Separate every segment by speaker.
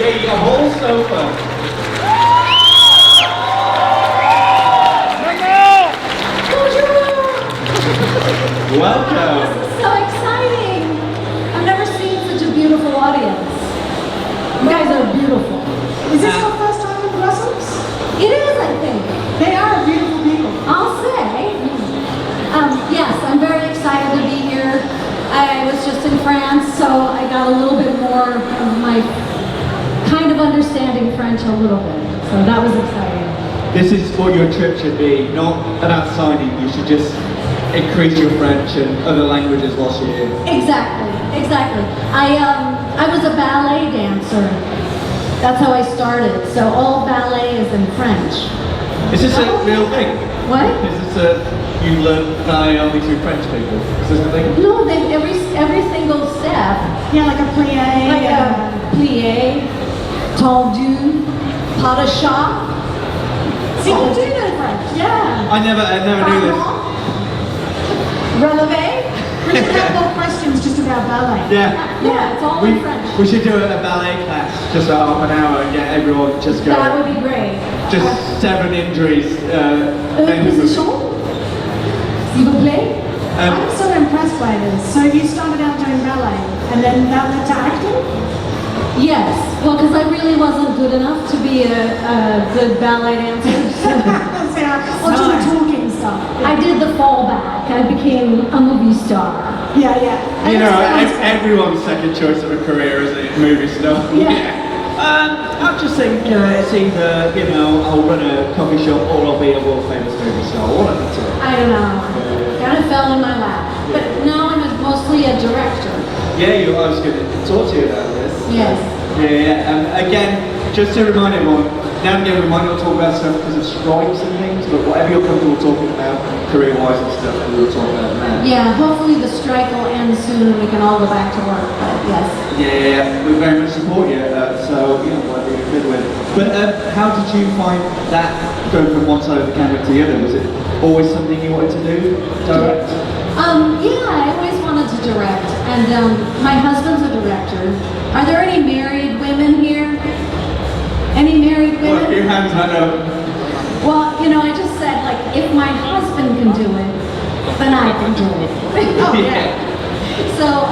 Speaker 1: a whole sofa. Welcome.
Speaker 2: This is so exciting. I've never seen such a beautiful audience. You guys are beautiful.
Speaker 3: Is this your first time in Brussels?
Speaker 2: It is, I think.
Speaker 3: They are beautiful people.
Speaker 2: I'll say. Yes, I'm very excited to be here. I was just in France, so I got a little bit more of my kind of understanding French a little bit. So that was exciting.
Speaker 1: This is what your trip should be, not about signing. You should just increase your French and other languages whilst you're here.
Speaker 2: Exactly, exactly. I was a ballet dancer. That's how I started. So all ballet is in French.
Speaker 1: Is this a real thing?
Speaker 2: What?
Speaker 1: Is this you learn ballet only through French people? Is this the thing?
Speaker 2: No, every single step.
Speaker 3: Yeah, like a plie.
Speaker 2: Like a plie, tendu, pas de chat.
Speaker 3: People do know French.
Speaker 2: Yeah.
Speaker 1: I never knew this.
Speaker 2: Relevé?
Speaker 3: We should have more questions just about ballet.
Speaker 2: Yeah, it's all in French.
Speaker 1: We should do a ballet class just for half an hour and get everyone just going.
Speaker 2: That would be great.
Speaker 1: Just 7 injuries.
Speaker 2: Position? S'il vous plaît?
Speaker 3: I'm so impressed by this. So you started out doing ballet, and then that led to acting?
Speaker 2: Yes. Well, because I really wasn't good enough to be a good ballet dancer.
Speaker 3: Or just the talking stuff.
Speaker 2: I did the fallback. I became a movie star.
Speaker 3: Yeah.
Speaker 1: You know, everyone's second choice of a career is a movie star.
Speaker 2: Yeah.
Speaker 1: I just think it's either, you know, I'll run a coffee shop or I'll be a world famous movie star. One of the two.
Speaker 2: I don't know. Kind of fell in my lap. But now I'm mostly a director.
Speaker 1: Yeah, I was going to talk to you about this.
Speaker 2: Yes.
Speaker 1: Yeah. Again, just to remind everyone, now and again we might not talk about stuff because of strikes and things, but whatever you're comfortable talking about, career-wise and stuff, we'll talk about that.
Speaker 2: Yeah, hopefully the strike will end soon and we can all go back to work, but yes.
Speaker 1: Yeah, we very much support you, so, you know, whatever you're good with. But how did you find that going from one side of the camera to the other? Was it always something you wanted to do, direct?
Speaker 2: Yeah, I always wanted to direct, and my husband's a director. Are there any married women here? Any married women?
Speaker 1: Well, a few hands I know.
Speaker 2: Well, you know, I just said, like, if my husband can do it, then I can do it.
Speaker 3: Oh, yeah.
Speaker 2: So,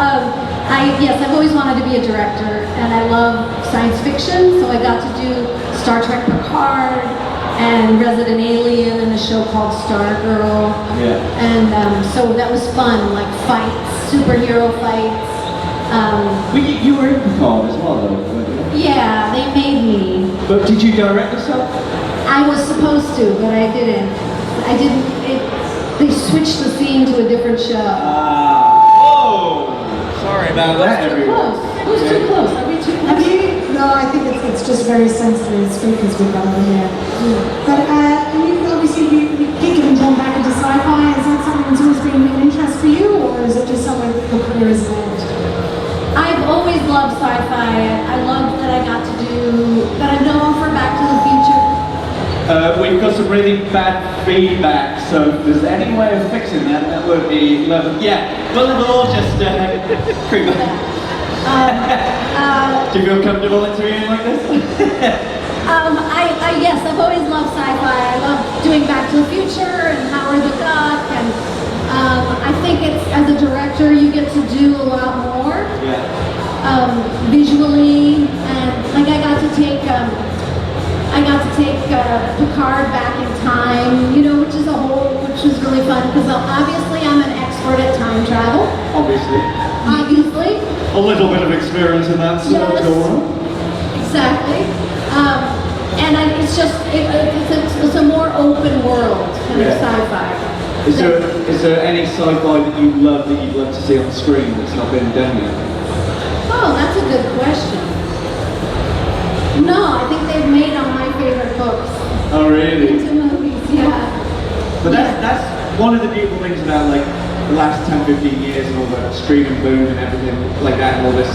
Speaker 2: yes, I've always wanted to be a director, and I love science fiction, so I got to do Star Trek Picard, and Resident Alien, and a show called Stargirl.
Speaker 1: Yeah.
Speaker 2: And so that was fun, like fights, superhero fights.
Speaker 1: You were in Picard as well, though, weren't you?
Speaker 2: Yeah, they made me.
Speaker 1: But did you direct yourself?
Speaker 2: I was supposed to, but I didn't. They switched the scene to a different show.
Speaker 1: Sorry about that,
Speaker 2: Too close. It was too close. Are we too
Speaker 3: Have
Speaker 2: close?
Speaker 3: you? No, I think it's just very sensitive speakers we've got over here. But you obviously you keep getting drawn back into sci-fi. Is that something that's always been an interest for you, or is it just somewhere that your career is led?
Speaker 2: I've always loved sci-fi. I love that I got to do, that I know for Back to the Future.
Speaker 1: We've got some really bad feedback, so if there's any way of fixing that, that would be lovely. Yeah, we'll all just creep back. Do you feel comfortable interviewing like this?
Speaker 2: Yes, I've always loved sci-fi. I love doing Back to the Future and Howard the Duck, and I think it's, as a director, you get to do a lot more.
Speaker 1: Yeah.
Speaker 2: Visually, and like I got to take Picard back in time, you know, which was really fun because obviously I'm an expert at time travel.
Speaker 1: Obviously. A little bit of experience in that, so
Speaker 2: Yes.
Speaker 1: that's all right.
Speaker 2: Exactly. And it's a more open world kind of
Speaker 1: Yeah.
Speaker 2: sci-fi.
Speaker 1: Is there any sci-fi that you love that you'd love to see on screen that's not been done yet?
Speaker 2: Oh, that's a good question. No, I think they've made all my favorite books
Speaker 1: Oh, really?
Speaker 2: into movies, yeah.
Speaker 1: But that's one of the beautiful things about like the last 10, 15 years and all the streaming boom and everything like that and all this,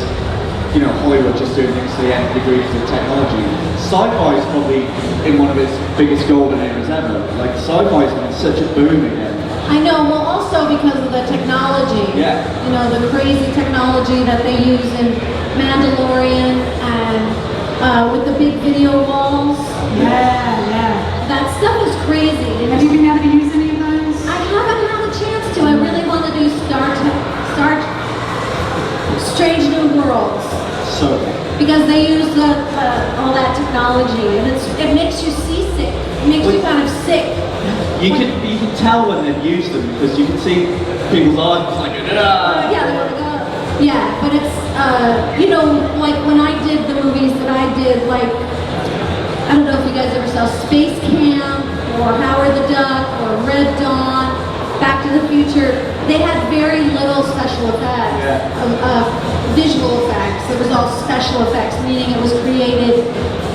Speaker 1: you know, Hollywood just doing things to the nth degree to technology. Sci-fi is probably in one of its biggest golden eras ever. Like sci-fi is on such a boom again.
Speaker 2: I know, well also because of the technology.
Speaker 1: Yeah.
Speaker 2: You know, the crazy technology that they use in Mandalorian and with the big video walls.
Speaker 3: Yeah.
Speaker 2: That stuff is crazy.
Speaker 3: Have you been able to use any of those?
Speaker 2: I haven't had a chance to. I really want to do Star Strange New Worlds.
Speaker 1: So,
Speaker 2: Because they use all that technology, and it makes you seasick. It makes you kind of sick.
Speaker 1: you can tell when they've used them because you can see people's eyes like, ah.
Speaker 2: Yeah, they want to go. Yeah, but it's you know, like when I did the movies that I did, like I don't know if you guys ever saw Space Camp or Howard the Duck or Red Dawn, Back to the Future. They had very little special effects, visual effects. It was all special effects, meaning it was created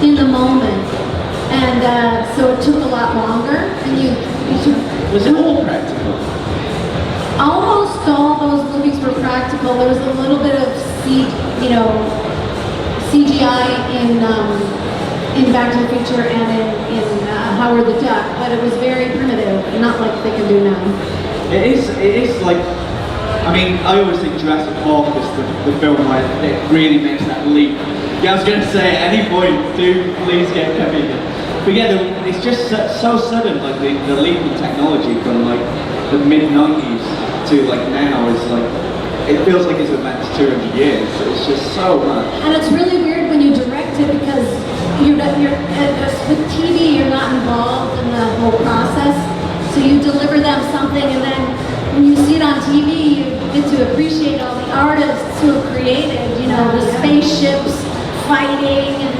Speaker 2: in the moment. And so it took a lot longer. And you
Speaker 1: Was it all practical?
Speaker 2: almost all those movies were practical. There was a little bit of CGI in Back to the Future and in Howard the Duck, but it was very primitive, not like they can do now.
Speaker 1: It is like, I mean, I always think Jurassic Park is the film where it really makes that leap. Yeah, I was going to say, at any point, do please get Kevin. But yeah, it's just so sudden, like the leap in technology from like the mid-90s to like now is like, it feels like it's advanced 200 years. It's just so much.
Speaker 2: And it's really weird when you direct it because with TV, you're not involved in the whole process. So you deliver them something, and then when you see it on TV, you get to appreciate all the artists who have created, the spaceships fighting and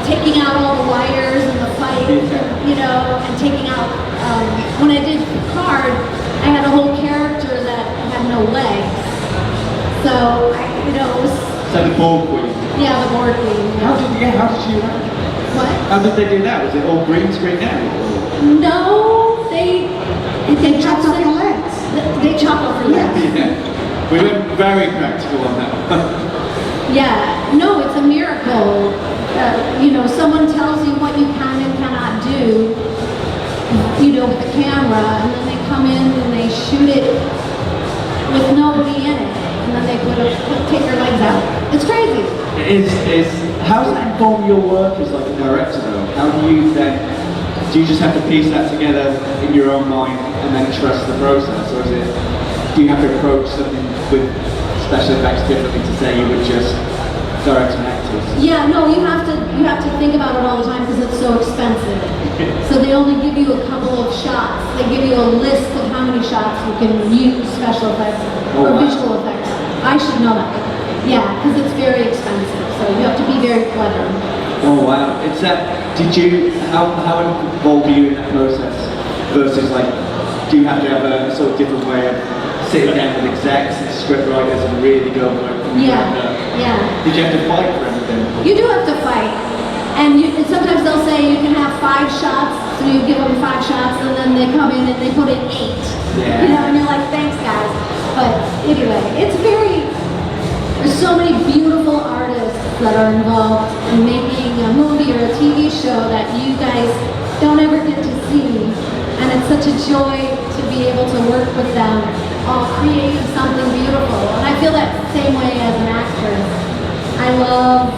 Speaker 2: taking out all the wires and the fight, and taking out. When I did Picard, I had a whole character that had no legs. So it was.
Speaker 1: Is that the Borg Queen?
Speaker 2: Yeah, the Borg Queen.
Speaker 1: How did she do that?
Speaker 2: What?
Speaker 1: How did they do that? Was it all green screen now?
Speaker 2: No, they
Speaker 3: Chopped off your legs.
Speaker 2: They chop off your legs.
Speaker 1: Yeah. We went very practical on that.
Speaker 2: Yeah, no, it's a miracle. Someone tells you what you can and cannot do, with the camera, and then they come in and they shoot it with nobody in it, and then they take your legs out. It's crazy.
Speaker 1: How does that inform your work as like a director though? How do you just have to piece that together in your own mind and then trust the process, or do you have to approach something with special effects differently to say you would just direct an actors?
Speaker 2: Yeah, no, you have to think about it all the time because it's so expensive. So they only give you a couple of shots. They give you a list of how many shots you can use special effects or visual effects. I should know that. Yeah, because it's very expensive. So you have to be very clever.
Speaker 1: Oh wow! How involved are you in that process versus like, do you have to have a sort of different way of sitting down with execs and script writers and really go for it?
Speaker 2: Yeah.
Speaker 1: Did you have to fight for everything?
Speaker 2: You do have to fight. And sometimes they'll say you can have 5 shots, so you give them 5 shots, and then they come in and they put in 8.
Speaker 1: Yeah.
Speaker 2: And you're like, thanks guys. But anyway, there's so many beautiful artists that are involved in making a movie or a TV show that you guys don't ever get to see. And it's such a joy to be able to work with them, all creating something beautiful. And I feel that same way as an actress. I love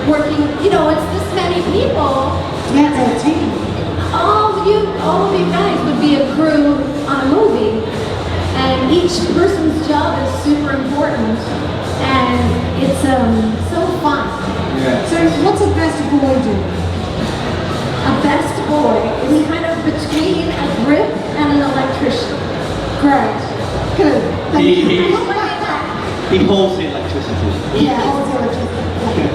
Speaker 2: working, it's this many people.
Speaker 3: Yeah, it's a team.
Speaker 2: All of you guys would be a crew on a movie. And each person's job is super important. And it's so fun.
Speaker 1: Yeah.
Speaker 3: So what's a best boy do?
Speaker 2: A best boy is kind of between a grip and an electrician.
Speaker 3: Great. Good. Thank you.
Speaker 1: He holds the electricity.
Speaker 3: Yeah, also electricity.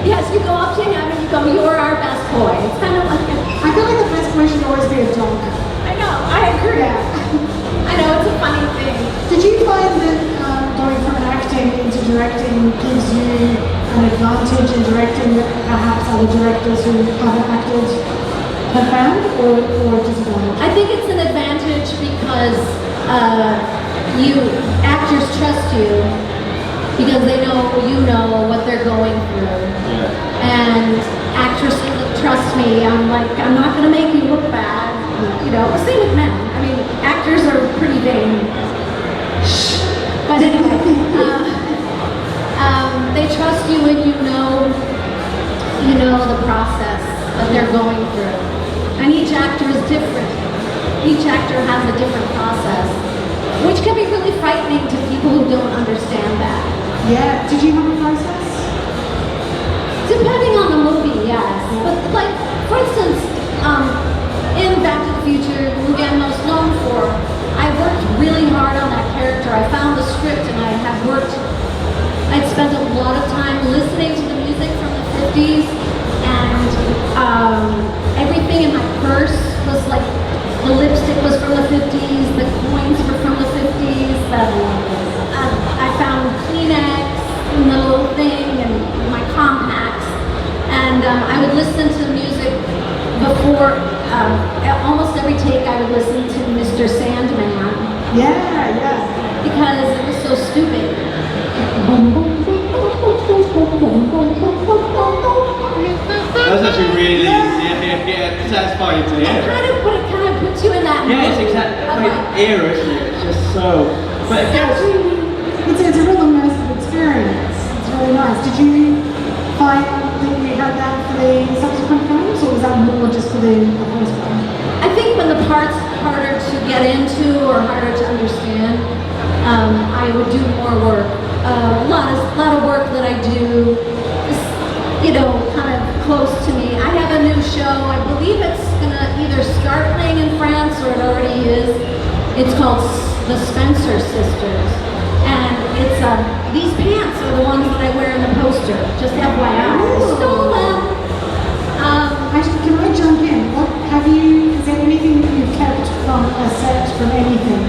Speaker 2: Yes, you go up to him and you go, you're our best boy. It's kind of like
Speaker 3: I feel like the best boy should always be a dog.
Speaker 2: I know, I agree.
Speaker 3: Yeah.
Speaker 2: I know, it's a funny thing.
Speaker 3: Did you find that going from acting into directing gives you an advantage in directing that perhaps other directors who haven't acted have found, or disadvantage?
Speaker 2: I think it's an advantage because actors trust you because they know what they're going through.
Speaker 1: Yeah.
Speaker 2: And actresses trust me. I'm not going to make you look bad. Same with men. I mean, actors are pretty vain. But anyway, they trust you when know the process that they're going through. And each actor is different. Each actor has a different process, which can be really frightening to people who don't understand that.
Speaker 3: Yeah. Did you have a process?
Speaker 2: Depending on the movie, yes. But like, for instance, in Back to the Future, the movie I'm most known for, I worked really hard on that character. I found the script and I'd spent a lot of time listening to the music from the 50s, and everything in my purse was like, the lipstick was from the 50s, the coins were from the 50s, I found Kleenex in the little thing, and my compacts, and I would listen to music before, almost every take I would listen to Mr. Sandman.
Speaker 3: Yeah.
Speaker 2: Because it was so stupid.
Speaker 1: That's actually really satisfying to hear.
Speaker 2: It kind of puts you in that mood.
Speaker 1: Yeah, it's exactly that era, isn't it? It's just so. But
Speaker 3: It's a real immersive experience. It's really nice. Did you find that you had that for the subsequent films, or was that more just for the first one?
Speaker 2: I think when the part's harder to get into or harder to understand, I would do more work. A lot of work that I do is, kind of close to me. I have a new show. I believe it's gonna either start playing in France or it already is. It's called The Spencer Sisters, and it's these pants are the ones that I wear in the poster. Just FYI, I stole them.
Speaker 3: Actually, can I jump in? Is there anything that you've kept from a set, from anything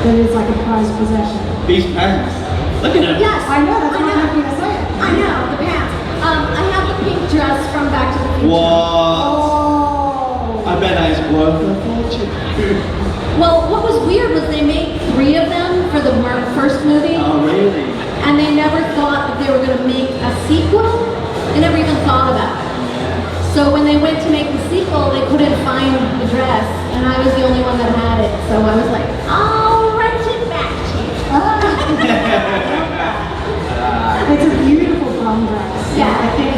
Speaker 3: that is like a prized possession?
Speaker 1: these pants. Look at them.
Speaker 2: Yes,
Speaker 3: I know, that's why I'm happy to say it.
Speaker 2: I know, the pants. I have the pink dress from Back to the Future.
Speaker 1: What?
Speaker 3: Oh.
Speaker 1: I bet that is worth a fortune.
Speaker 2: Well, what was weird was they made 3 of them for the first movie,
Speaker 1: Oh, really?
Speaker 2: and they never thought that they were going to make a sequel. They never even thought about it. So when they went to make the sequel, they couldn't find the dress, and I was the only one that had it. So I was like, I'll rent it back to you.
Speaker 3: It's a beautiful prom dress.
Speaker 2: Yeah.
Speaker 3: I think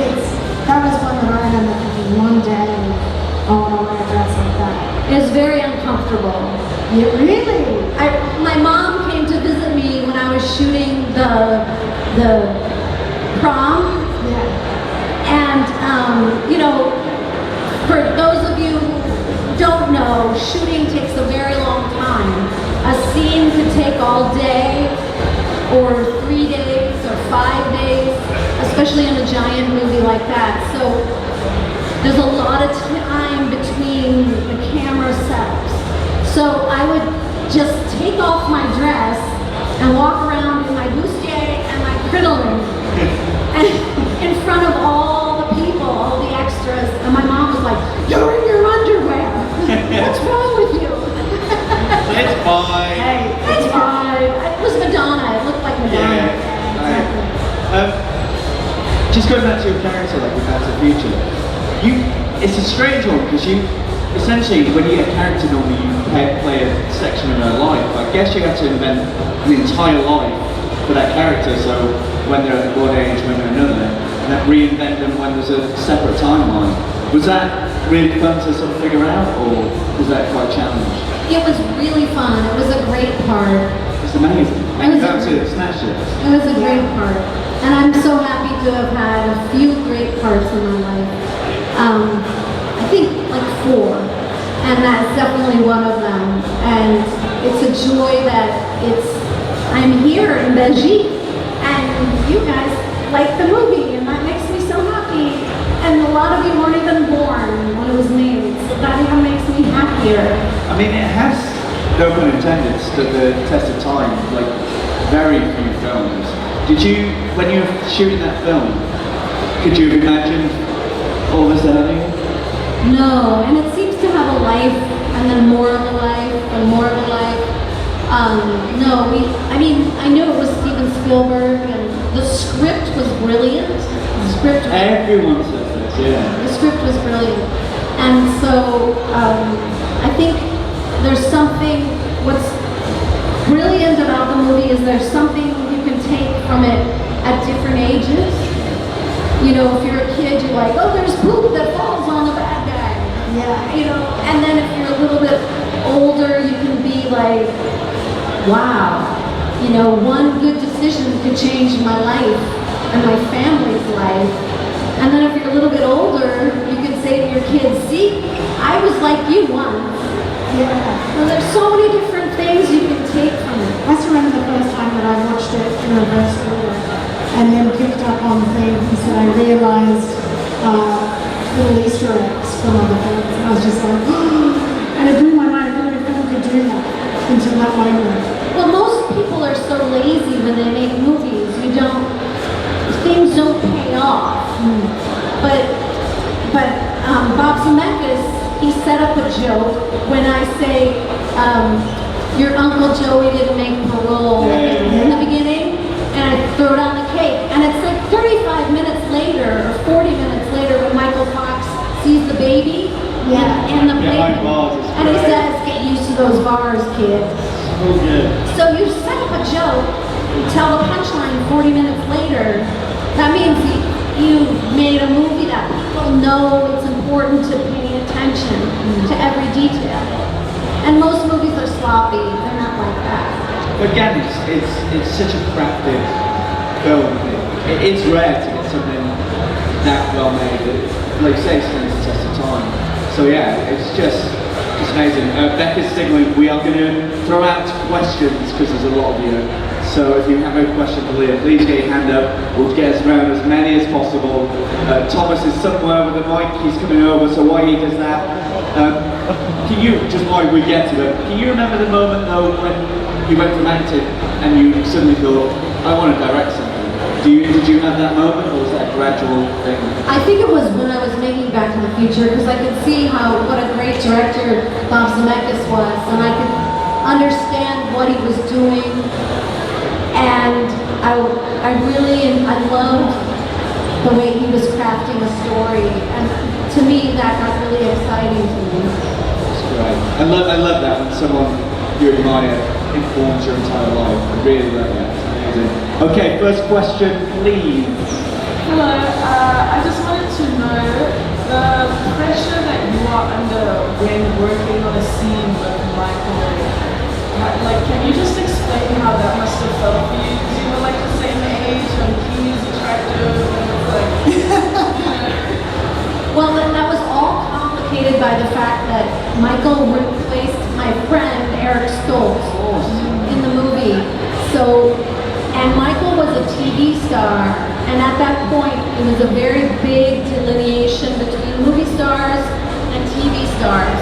Speaker 3: that was one that I remember thinking one day, I want to wear a dress like that.
Speaker 2: It was very uncomfortable.
Speaker 3: Yeah, really?
Speaker 2: My mom came to visit me when I was shooting the prom.
Speaker 3: Yeah.
Speaker 2: And, for those of you who don't know, shooting takes a very long time. A scene could take all day, or 3 days, or 5 days, especially in a giant movie like that. So there's a lot of time between the camera setups. So I would just take off my dress and walk around in my bustier and my crinoline in front of all the people, all the extras. And my mom was like, "You're in your underwear. What's wrong with you?"
Speaker 1: It's fine.
Speaker 2: Hey, it's fine. It was Madonna. It looked like Madonna.
Speaker 1: Just going back to your character, like in Back to the Future, it's a strange one because you, essentially, when you get a character, normally you play a section of her life. But I guess you have to invent an entire life for that character. So when they're at one age, when they're another, and then reinvent them when there's a separate timeline. Was that really fun to sort of figure out, or was that quite challenging?
Speaker 2: It was really fun. It was a great part.
Speaker 1: It's amazing. And you got to snatch it.
Speaker 2: It was a great part. And I'm so happy to have had a few great parts in my life. I think like 4. And that's definitely one of them. And it's a joy that I'm here in Belgique, and you guys like the movie, and that makes me so happy. And a lot of you weren't even born when it was made, so that even makes me happier.
Speaker 1: I mean, it has, no pun intended, stood the test of time, like very few films. Did you, when you were shooting that film, could you have imagined all this happening?
Speaker 2: No, and it seems to have a life, and then more of a life, and more of a life. I knew it was Steven Spielberg, and the script was brilliant.
Speaker 1: Everyone says this, yeah.
Speaker 2: The script was brilliant. And so, I think there's something, what's brilliant about the movie is there's something you can take from it at different ages. You know, if you're a kid, you're like, oh, there's poop that falls on the bad guy.
Speaker 3: Yeah.
Speaker 2: You know, and then if you're a little bit older, you can be like, wow, you know, one good decision could change my life and my family's life. And then if you're a little bit older, you can say to your kids, see, I was like you once.
Speaker 3: Yeah.
Speaker 2: Well, there's so many different things you can take from it.
Speaker 3: I just remember the first time that I watched it in reverse order and then picked up on things that I realized little Easter eggs from other films. And I was just like, and it blew my mind. I didn't know if could do that until that moment.
Speaker 2: Well, most people are so lazy when they make movies. Things don't pay off. But Bob Zemeckis, he set up a joke when I say, your Uncle Joey didn't make parole in the beginning, and I throw it on the cake. And it's like 35 minutes later, or 40 minutes later, when Michael Fox sees the baby in the plate, and he says, get used to those bars, kid.
Speaker 1: So good.
Speaker 2: So you set up a joke, you tell the punchline 40 minutes later, that means you made a movie that people know it's important to pay attention to every detail. And most movies are sloppy, they're not like that.
Speaker 1: Again, it's such a crafted film. It's rare to get something that well made. Like you say, it stands the test of time. So yeah, it's just amazing. Becca's signaling we are going to throw out questions because there's a lot of you. So if you have a question for Leah, please get your hand up. We'll get us around as many as possible. Thomas is somewhere with the mic. He's coming over, so while he does that, can you, just while we get to it, can you remember the moment though when you went from acting and you suddenly thought, I want to direct something? Did you have that moment, or was that a gradual thing?
Speaker 2: I think it was when I was making Back to the Future, because I could see what a great director Bob Zemeckis was, and I could understand what he was doing, and I loved the way he was crafting a story, and to me that got really exciting to me.
Speaker 1: That's great. I love that when someone you admire informs your entire life. I really love that. It's amazing. Okay, first question, please.
Speaker 4: Hello, I just wanted to know the pressure that you are under when working on a scene with Michael. Like, can you just explain how that must have felt for you? Because you were like the same age and he is attractive and it's like,
Speaker 2: Well, that was all complicated by the fact that Michael replaced my friend Eric Stoltz in the movie. And Michael was a TV star, and at that point, it was a very big delineation between movie stars and TV stars.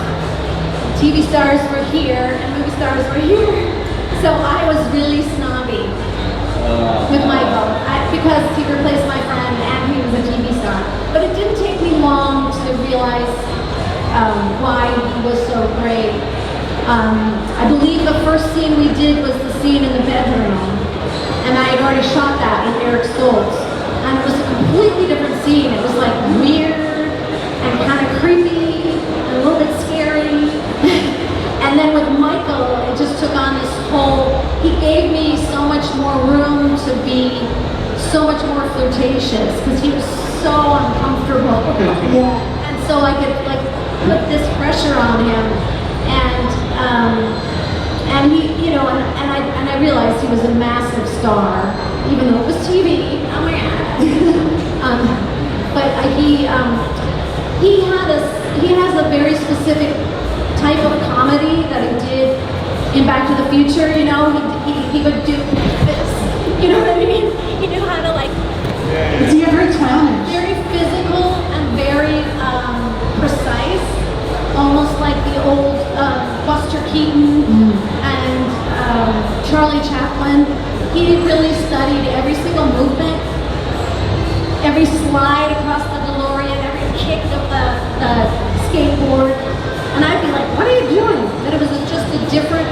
Speaker 2: TV stars were here, and movie stars were here. So I was really snobby with Michael, because he replaced my friend and he was a TV star. But it didn't take me long to realize why he was so great. I believe the first scene we did was the scene in the bedroom. And I had already shot that with Eric Stoltz. And it was a completely different scene. It was like weird and kind of creepy and a little bit scary. And then with Michael, it just took on this whole, he gave me so much more room to be so much more flirtatious because he was so uncomfortable. And so I could like put this pressure on him. And he, you know, and I realized he was a massive star, even though it was TV. Oh my God. But he has a very specific type of comedy that he did in Back to the Future. You know, he would do this. You know what I mean? He knew how to like.
Speaker 3: It's very clownish.
Speaker 2: Very physical and very precise. Almost like the old Buster Keaton and Charlie Chaplin. He really studied every single movement, every slide across the DeLorean, every kick of the skateboard. And I'd be like, what are you doing? That it was just a different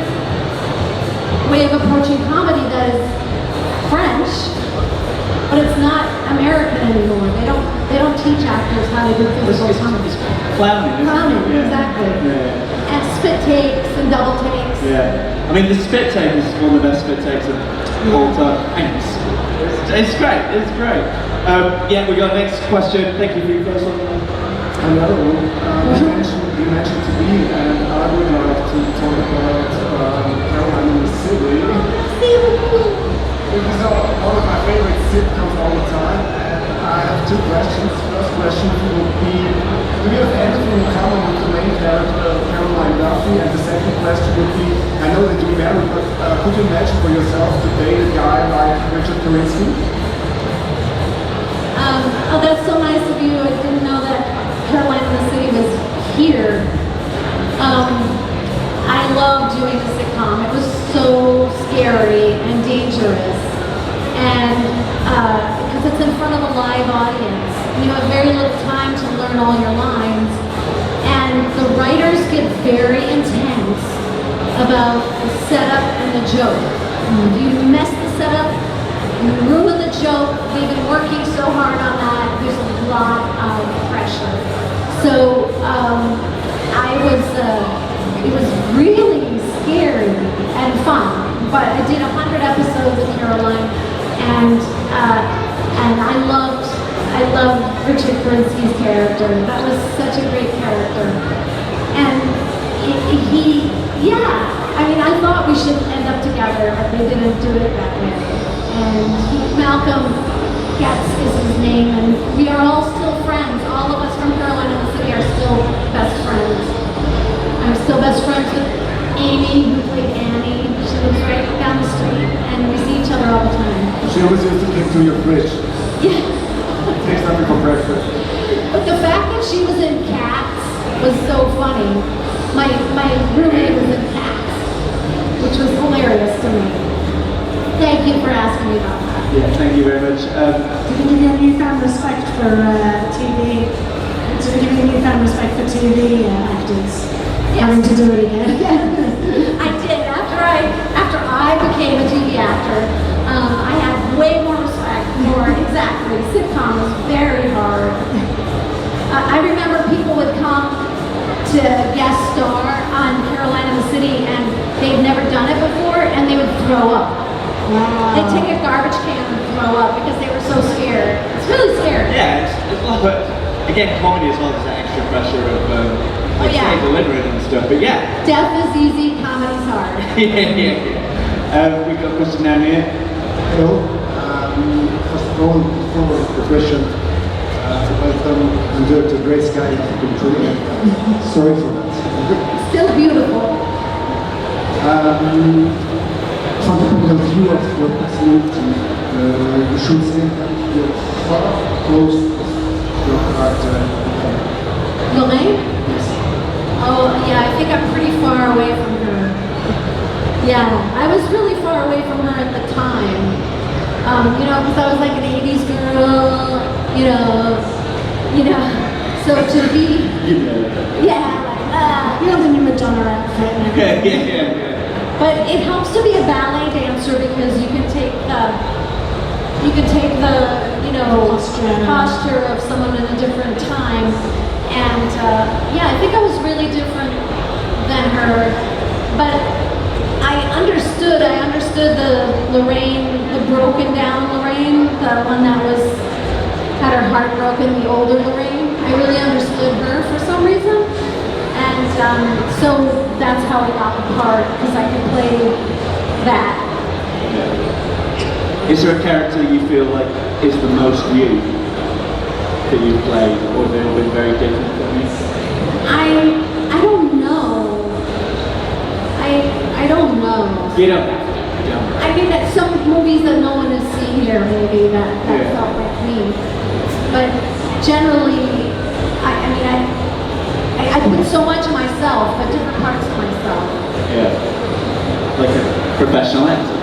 Speaker 2: way of approaching comedy that is French, but it's not American anymore. They don't teach actors how to do physical comedy.
Speaker 1: Clowning,
Speaker 2: Exactly.
Speaker 1: Yeah.
Speaker 2: And spit takes and double takes.
Speaker 1: Yeah. I mean, the spit take is one of the best spit takes of all the time. And it's great, it's great. Yeah, we got next question. Thank you for your first one.
Speaker 5: Another one. You mentioned TV, and I would like to talk about Caroline in the City. It was one of my favorite sitcoms all the time, and I have two questions. First question would be, do you have anything in common with the main character, Caroline Duffy? And the second question would be, I know that you're married, but could you imagine for yourself to date a guy like Richard Karinsky?
Speaker 2: Oh, that's so nice of you. I didn't know that Caroline in the City was here. I love doing a sitcom. It was so scary and dangerous, and because it's in front of a live audience, you have very little time to learn all your lines, and the writers get very intense about the setup and the joke. If you mess the setup, you ruin the joke. They've been working so hard on that. There's a lot of pressure. So it was really scary and fun. But I did 100 episodes of Caroline, and I loved Richard Karinsky's character. That was such a great character. And I thought we should end up together, but they didn't do it that way. And Malcolm Getz is his name, and we are all still friends. All of us from Caroline in the City are still best friends. I'm still best friends with Amy, who played Annie. She lives right down the street, and we see each other all the time.
Speaker 5: She always used to come to your fridge.
Speaker 2: Yeah.
Speaker 5: Take something for breakfast.
Speaker 2: But the fact that she was in Cats was so funny. My roommate was in Cats, which was hilarious to me. Thank you for asking me about that.
Speaker 1: Yeah, thank you very much.
Speaker 3: Did it give you a newfound respect for TV? Did it give you a newfound respect for TV actors?
Speaker 2: Yes.
Speaker 3: Having to do it again?
Speaker 2: I did. After I became a TV actor, I had way more respect for sitcom was very hard. I remember people would come to guest star on Caroline in the City, and they'd never done it before, and they would throw up.
Speaker 3: Wow.
Speaker 2: They'd take a garbage can and throw up because they were so scared. It's really scary.
Speaker 1: Yeah, it's a lot, but again, comedy as well, there's that extra pressure of delivering and stuff, but yeah.
Speaker 2: Death is easy, comedy's hard.
Speaker 1: yeah. We've got a question down here.
Speaker 5: Hello. First of all, before the question, welcome and do it to Great Sky in Korea. Sorry for that.
Speaker 2: Still beautiful.
Speaker 5: From the point of view of your personality, you should say that you're far close to your character.
Speaker 2: Lorraine?
Speaker 5: Yes.
Speaker 2: Oh, yeah, I think I'm pretty far away from her. Yeah, I was really far away from her at the time. Because I was like an 80s girl, so to be,
Speaker 3: You're the new Madonna outfit.
Speaker 1: yeah.
Speaker 2: But it helps to be a ballet dancer because you can take the posture of someone in a different time. And I think I was really different than her. But I understood the Lorraine, the broken down Lorraine, the one that had her heart broken, the older Lorraine. I really understood her for some reason. And so that's how I got the part, because I could play that.
Speaker 1: Is there a character you feel like is the most you that you've played, or they've all been very different from you?
Speaker 2: I don't know. I don't know.
Speaker 1: You don't have to.
Speaker 2: I mean, that some movies that no one has seen here, maybe that felt like me. But generally, I put so much of myself, but different parts of myself.
Speaker 1: Yeah. Like a professional actor.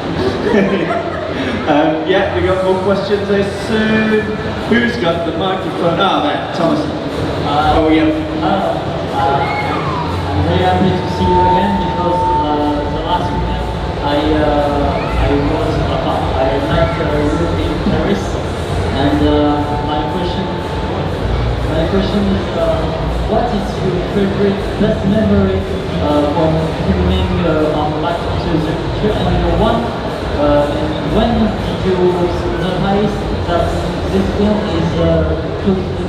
Speaker 1: We got more questions, I assume. Who's got the microphone? There, Thomas.
Speaker 6: I'm very happy to see you again because the last weekend I met you in Paris, and my question is, what is your favorite, best memory from filming on Back to the Future, and when did you notice that this film is close to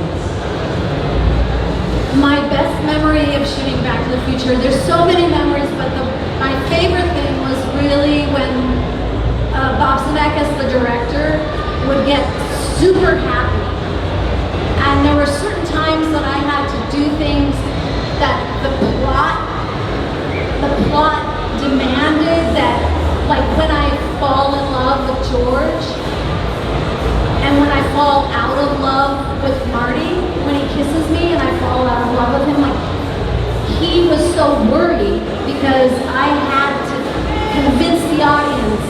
Speaker 2: My best memory of shooting Back to the Future, there's so many memories, but my favorite thing was really when Bob Zemeckis, the director, would get super happy. And there were certain times that I had to do things that the plot demanded, that, like when I fall in love with George, and when I fall out of love with Marty, when he kisses me and I fall out of love with him, like, he was so worried because I had to convince the audience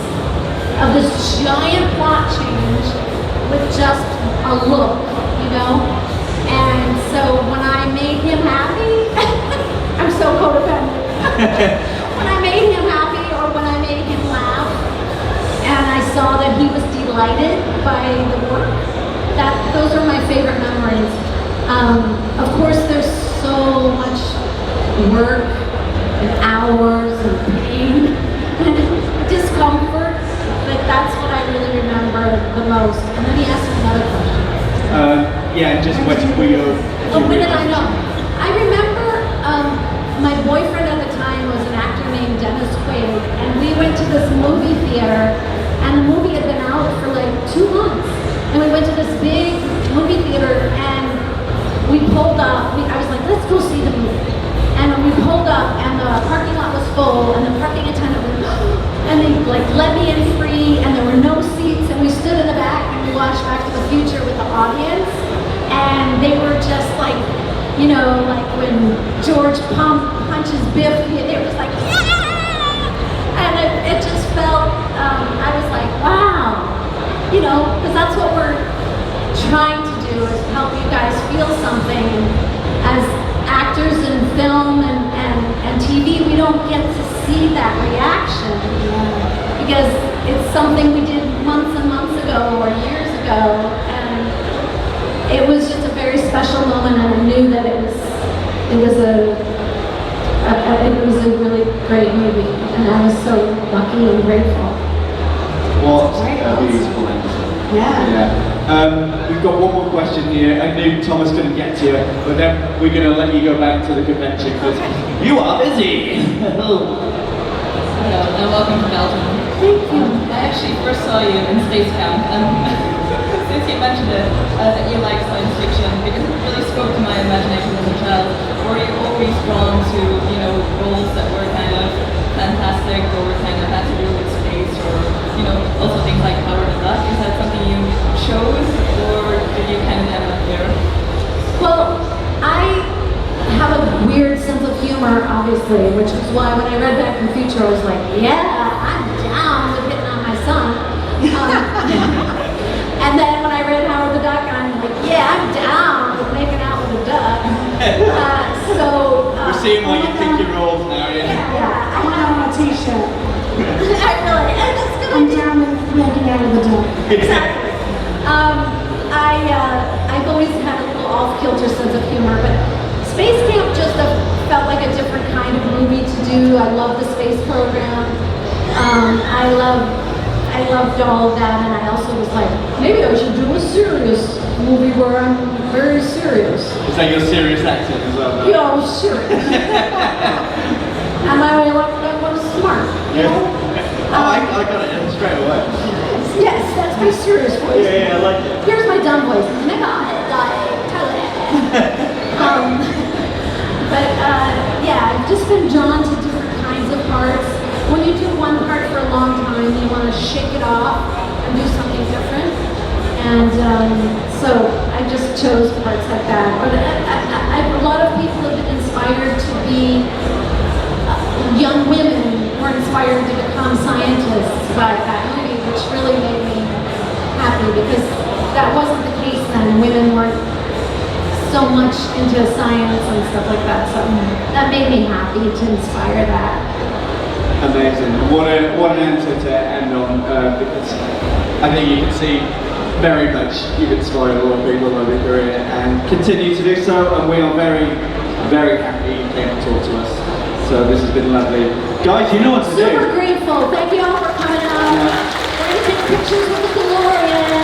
Speaker 2: of this giant plot change with just a look, you know? And so when I made him happy, I'm so codependent. When I made him happy or when I made him laugh, and I saw that he was delighted by the work, those are my favorite memories. Of course, there's so much work and hours and pain and discomfort, but that's what I really remember the most. And then he asked me another question.
Speaker 1: Yeah, just what were your...
Speaker 2: Oh, when did I know? I remember my boyfriend at the time was an actor named Dennis Quaid, and we went to this movie theater, and the movie had been out for like 2 months. And we went to this big movie theater, and we pulled up. I was like, let's go see the movie. And we pulled up, and the parking lot was full, and the parking attendant was, and they like let me in free, and there were no seats, and we stood in the back, and we watched Back to the Future with the audience, and they were just like, you know, like when George punches Biff, they were just like, yeah! And it just felt, I was like, wow, you know, because that's what we're trying to do, is help you guys feel something. And as actors in film and TV, we don't get to see that reaction because it's something we did months and months ago or years ago, and it was just a very special moment, and I knew that it was a really great movie, and I was so lucky and grateful.
Speaker 1: What a beautiful answer.
Speaker 3: Yeah.
Speaker 1: We've got one more question here. I knew Thomas couldn't get to you, but then we're going to let you go back to the convention because you are busy.
Speaker 7: Hello, and welcome to Belgium.
Speaker 2: Thank you.
Speaker 7: I actually first saw you in Space Camp, and since you mentioned it, that you like science fiction, because it really spoke to my imagination as a child. Were you always drawn to, you know, roles that were kind of fantastic or kind of had to do with space, or, you know, also things like Howard the Duck? Is that something you chose, or did you kind of end up there?
Speaker 2: Well, I have a weird sense of humor, obviously, which is why when I read Back to the Future, I was like, yeah, I'm down with hitting on my son. And then when I read Howard the Duck, I'm like, yeah, I'm down with making out with a duck.
Speaker 1: We're seeing why you pick your roles now, yeah.
Speaker 2: Yeah,
Speaker 3: I want it on a t-shirt.
Speaker 2: I'm
Speaker 3: I'm down with making out of the dog.
Speaker 2: Exactly. I've always had a little off-kilter sense of humor, but Space Camp just felt like a different kind of movie to do. I love the space program. I loved all of that, and I also was like, maybe I should do a serious movie where I'm very serious.
Speaker 1: Is that your serious accent as well?
Speaker 2: You know, serious. And I was smart, you know?
Speaker 1: I got it straight away.
Speaker 2: Yes, that's my serious voice.
Speaker 1: Yeah, I like it.
Speaker 2: Here's my dumb voice. Yeah, I've just been drawn to different kinds of parts. When you do one part for a long time, you want to shake it off and do something different. And so I just chose parts like that. But a lot of people have been inspired to be, young women were inspired to become scientists by that movie, which really made me happy because that wasn't the case then. Women weren't so much into science and stuff like that, so that made me happy to inspire that.
Speaker 1: Amazing. What an answer to end on, because I think you can see very much you've inspired a lot of people over your career and continue to do so, and we are very, very happy you came to talk to us. So this has been lovely. Guys, you know what to do.
Speaker 2: Super grateful. Thank you all for coming out. We're gonna take pictures with the DeLorean.